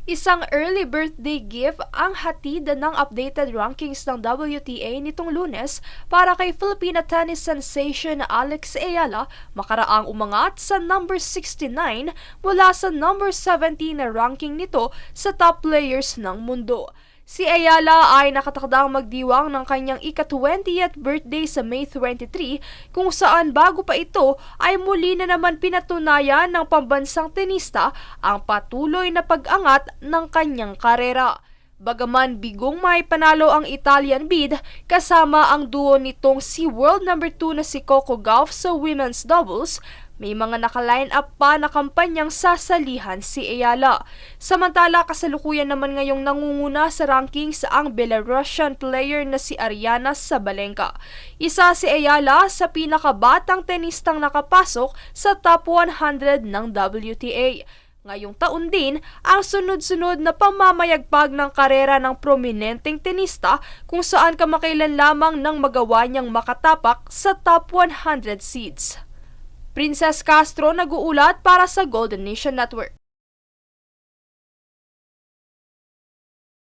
Isang early birthday gift ang hatid ng updated rankings ng WTA nitong Lunes para kay Filipina tennis sensation Alex Ayala, makaraang umangat sa number 69 mula sa number 17 na ranking nito sa top players ng mundo. Si Ayala ay nakatakdang magdiwang ng kanyang ika-20th birthday sa May 23, kung saan bago pa ito ay muli na naman pinatunayan ng pambansang tenista ang patuloy na pag-angat ng kanyang karera. Bagaman bigong may panalo ang Italian bid kasama ang duo nitong si world number 2 na si Coco Gauff sa women's doubles, may mga naka-line up pa na kampanyang sasalihan si Ayala. Samantala, kasalukuyan naman ngayong nangunguna sa rankings ang Belarusian player na si Aryna Sabalenka. Isa si Ayala sa pinakabatang tenistang nakapasok sa top 100 ng WTA. Ngayong taon din ang sunod-sunod na pamamayagpag ng karera ng prominenteng tenista kung saan kamakailan lamang nang magawa niyang makatapak sa top 100 seeds. Princess Castro nag-uulat para sa Golden Nation Network.